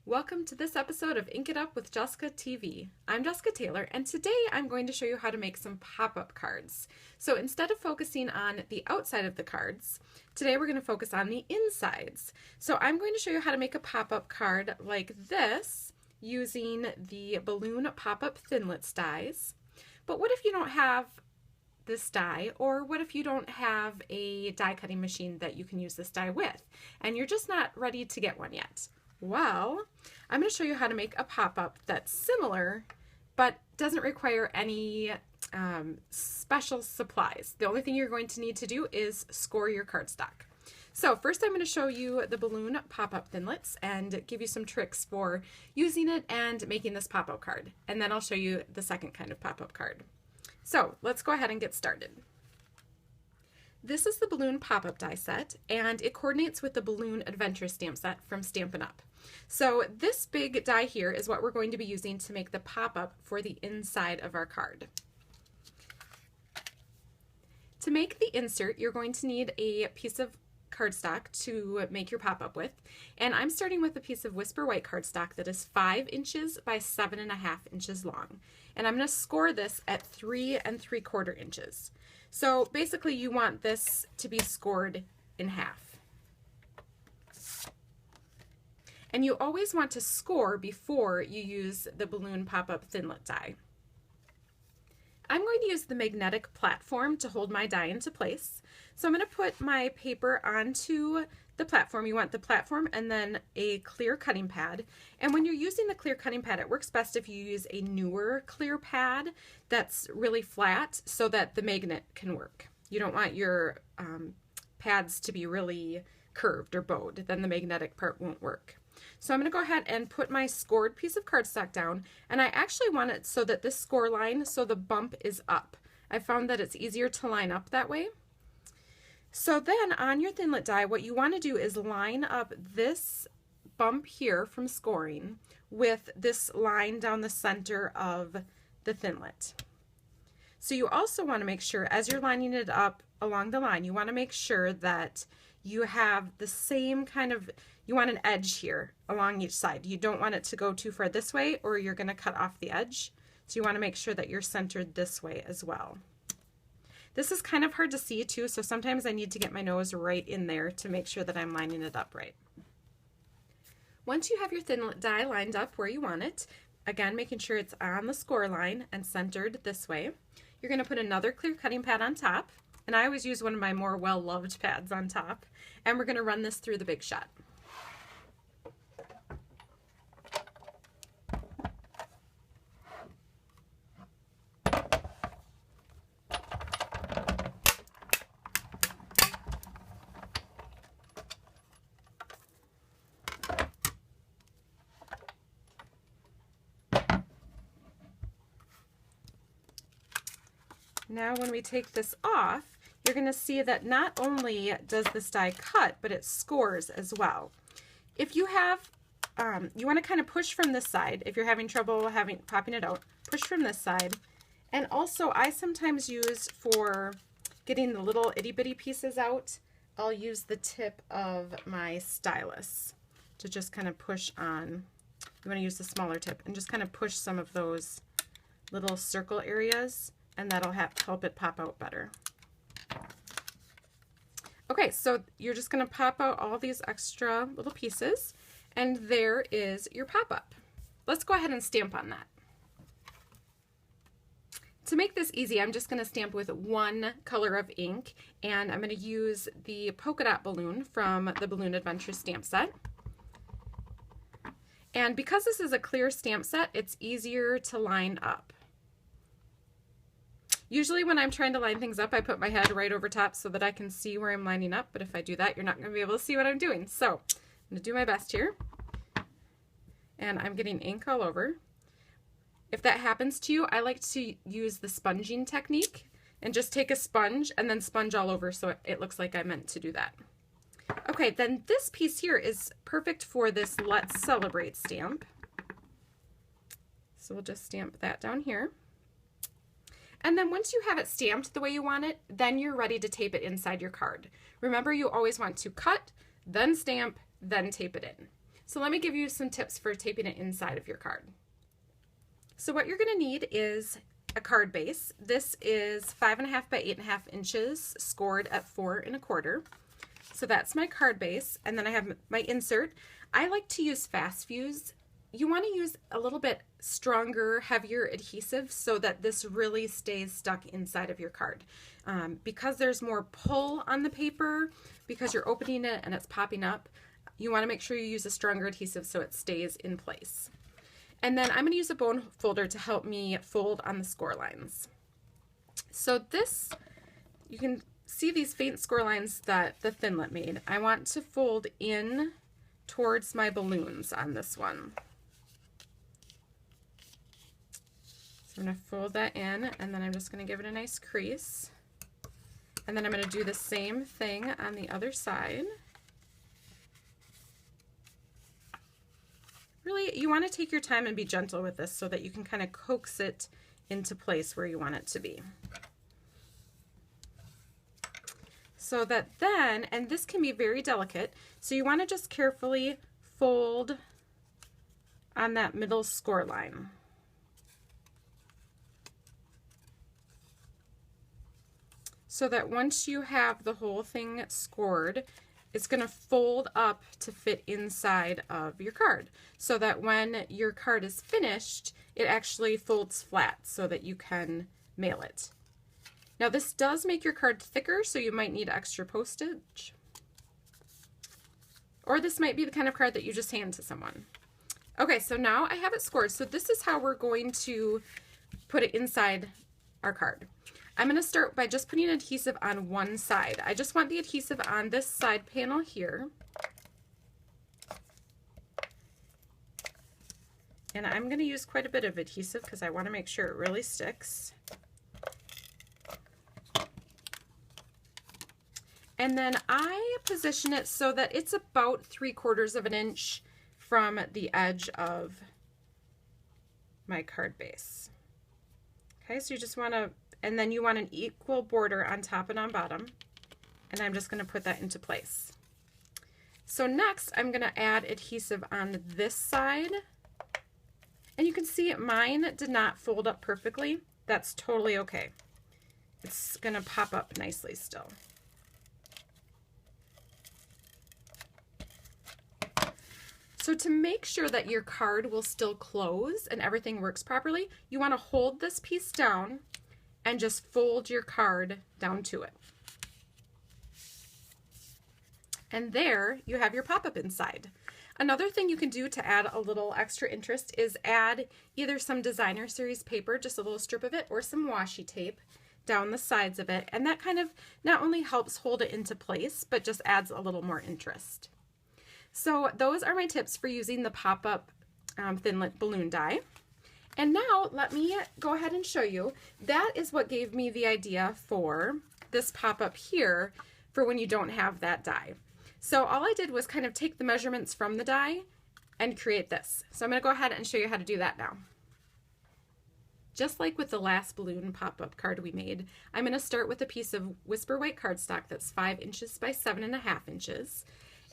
Welcome to this episode of Ink It Up with Jessica TV. I'm Jessica Taylor, and today I'm going to show you how to make some pop-up cards. So instead of focusing on the outside of the cards, today we're going to focus on the insides. So I'm going to show you how to make a pop-up card like this using the Balloon Pop Up Thinlits dies. But what if you don't have this die, or what if you don't have a die cutting machine that you can use this die with, and you're just not ready to get one yet? Well, I'm going to show you how to make a pop-up that's similar, but doesn't require any special supplies. The only thing you're going to need to do is score your cardstock. So first I'm going to show you the Balloon Pop Up Thinlits and give you some tricks for using it and making this pop-up card. And then I'll show you the second kind of pop-up card. So let's go ahead and get started. This is the Balloon Pop-Up die set, and it coordinates with the Balloon Adventure stamp set from Stampin' Up. So this big die here is what we're going to be using to make the pop-up for the inside of our card. To make the insert, you're going to need a piece of cardstock to make your pop-up with, and I'm starting with a piece of Whisper White cardstock that is 5 inches by 7.5 inches long, and I'm going to score this at 3 3/4 inches. So basically you want this to be scored in half. And you always want to score before you use the Balloon Pop-Up Thinlit die. I'm going to use the magnetic platform to hold my die into place. So I'm going to put my paper onto the platform. You want the platform and then a clear cutting pad. And when you're using the clear cutting pad, it works best if you use a newer clear pad that's really flat so that the magnet can work. You don't want your pads to be really curved or bowed, then the magnetic part won't work. So I'm going to go ahead and put my scored piece of cardstock down, and I actually want it so that this score line, so the bump is up. I found that it's easier to line up that way. So then on your Thinlit die, what you want to do is line up this bump here from scoring with this line down the center of the Thinlit. So you also want to make sure, as you're lining it up along the line, you want to make sure that you have the same kind of, you want an edge here along each side. You don't want it to go too far this way or you're going to cut off the edge. So you want to make sure that you're centered this way as well. This is kind of hard to see too, so sometimes I need to get my nose right in there to make sure that I'm lining it up right. Once you have your Thinlit die lined up where you want it, again making sure it's on the score line and centered this way, you're going to put another clear cutting pad on top, and I always use one of my more well-loved pads on top, and we're going to run this through the Big Shot. Now when we take this off, you're going to see that not only does this die cut, but it scores as well. If you have, you want to kind of push from this side. If you're having trouble popping it out, push from this side. And also I sometimes use, for getting the little itty bitty pieces out, I'll use the tip of my stylus to just kind of push on. You want to use the smaller tip and just kind of push some of those little circle areas, and that'll help it pop out better. Okay, so you're just going to pop out all these extra little pieces, and there is your pop-up. Let's go ahead and stamp on that. To make this easy, I'm just going to stamp with one color of ink, and I'm going to use the polka dot balloon from the Balloon Adventure stamp set. And because this is a clear stamp set, it's easier to line up. Usually when I'm trying to line things up, I put my head right over top so that I can see where I'm lining up, but if I do that, you're not going to be able to see what I'm doing. So I'm going to do my best here. And I'm getting ink all over. If that happens to you, I like to use the sponging technique and just take a sponge and then sponge all over so it looks like I meant to do that. Okay, then this piece here is perfect for this Let's Celebrate stamp. So we'll just stamp that down here. And then once you have it stamped the way you want it, then you're ready to tape it inside your card. Remember, you always want to cut, then stamp, then tape it in. So let me give you some tips for taping it inside of your card. So what you're going to need is a card base. This is 5.5 by 8.5 inches, scored at 4 1/4. So that's my card base, and then I have my insert. I like to use fast fuse. You want to use a little bit stronger, heavier adhesive so that this really stays stuck inside of your card. Because there's more pull on the paper, because you're opening it and it's popping up, you want to make sure you use a stronger adhesive so it stays in place. And then I'm going to use a bone folder to help me fold on the score lines. So this, you can see these faint score lines that the Thinlit made. I want to fold in towards my balloons on this one. So I'm going to fold that in, and then I'm just going to give it a nice crease. And then I'm going to do the same thing on the other side. Really, you want to take your time and be gentle with this so that you can kind of coax it into place where you want it to be. So that then, and this can be very delicate, so you want to just carefully fold on that middle score line. So that once you have the whole thing scored, it's going to fold up to fit inside of your card, so that when your card is finished, it actually folds flat so that you can mail it. Now this does make your card thicker, so you might need extra postage. Or this might be the kind of card that you just hand to someone. Okay, so now I have it scored. So this is how we're going to put it inside our card. I'm going to start by just putting adhesive on one side. I just want the adhesive on this side panel here. And I'm going to use quite a bit of adhesive because I want to make sure it really sticks. And then I position it so that it's about 3/4 of an inch from the edge of my card base. Okay, so you just want to, and then you want an equal border on top and on bottom. And I'm just going to put that into place. So next, I'm going to add adhesive on this side. And you can see mine did not fold up perfectly. That's totally okay. It's going to pop up nicely still. So to make sure that your card will still close and everything works properly, you want to hold this piece down and just fold your card down to it. And there you have your pop-up inside. Another thing you can do to add a little extra interest is add either some designer series paper, just a little strip of it, or some washi tape down the sides of it. And that kind of not only helps hold it into place, but just adds a little more interest. So those are my tips for using the pop-up Thinlit balloon die. And now let me go ahead and show you. That is what gave me the idea for this pop-up here for when you don't have that die. So all I did was kind of take the measurements from the die and create this. So I'm going to go ahead and show you how to do that now. Just like with the last balloon pop-up card we made, I'm going to start with a piece of Whisper White cardstock that's 5 inches by 7.5 inches.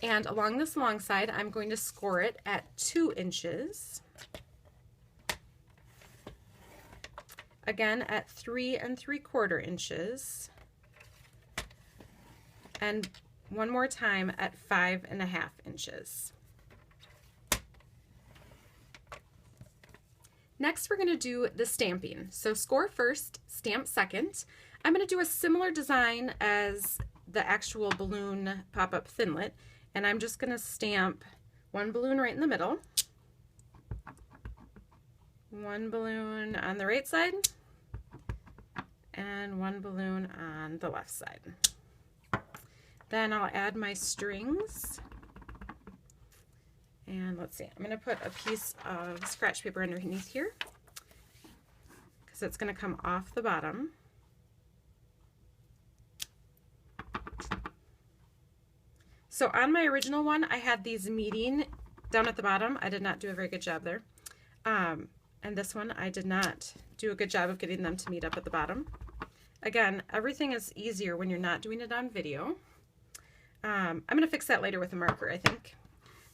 And along this long side, I'm going to score it at 2 inches. Again at 3 3/4 inches. And one more time at 5.5 inches. Next, we're going to do the stamping. So score first, stamp second. I'm going to do a similar design as the actual balloon pop-up Thinlit. And I'm just going to stamp one balloon right in the middle, one balloon on the right side, and one balloon on the left side. Then I'll add my strings. And let's see, I'm going to put a piece of scratch paper underneath here because it's going to come off the bottom. So on my original one, I had these meeting down at the bottom. I did not do a very good job there. And this one, I did not do a good job of getting them to meet up at the bottom. Again, everything is easier when you're not doing it on video. I'm going to fix that later with a marker, I think.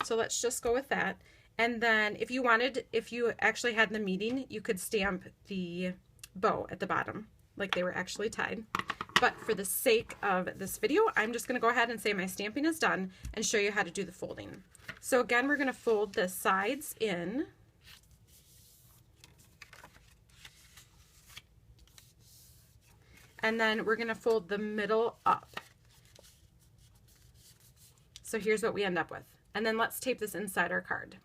So let's just go with that. And then if you actually had the meeting, you could stamp the bow at the bottom like they were actually tied. But for the sake of this video, I'm just going to go ahead and say my stamping is done and show you how to do the folding. So again, we're going to fold the sides in. And then we're going to fold the middle up. So here's what we end up with. And then let's tape this inside our card.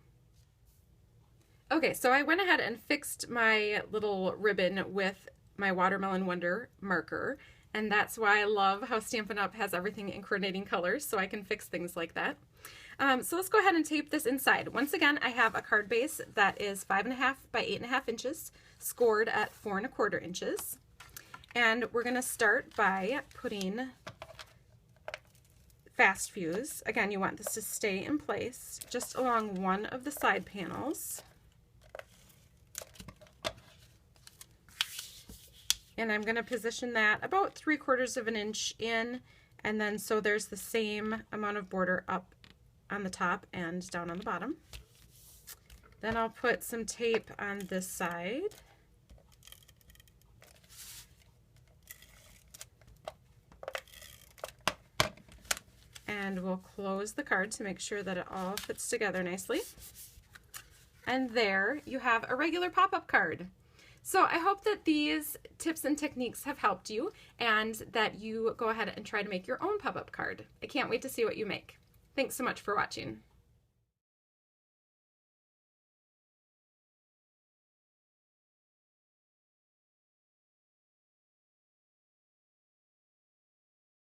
Okay, so I went ahead and fixed my little ribbon with my Watermelon Wonder marker, and that's why I love how Stampin' Up! Has everything in coordinating colors, so I can fix things like that. So let's go ahead and tape this inside. Once again, I have a card base that is 5.5 by 8.5 inches, scored at 4.25 inches. And we're going to start by putting fast fuse. Again, you want this to stay in place just along one of the side panels. And I'm going to position that about 3/4 inch in, and then so there's the same amount of border up on the top and down on the bottom. Then I'll put some tape on this side. And we'll close the card to make sure that it all fits together nicely. And there you have a regular pop-up card. So I hope that these tips and techniques have helped you and that you go ahead and try to make your own pop-up card. I can't wait to see what you make. Thanks so much for watching.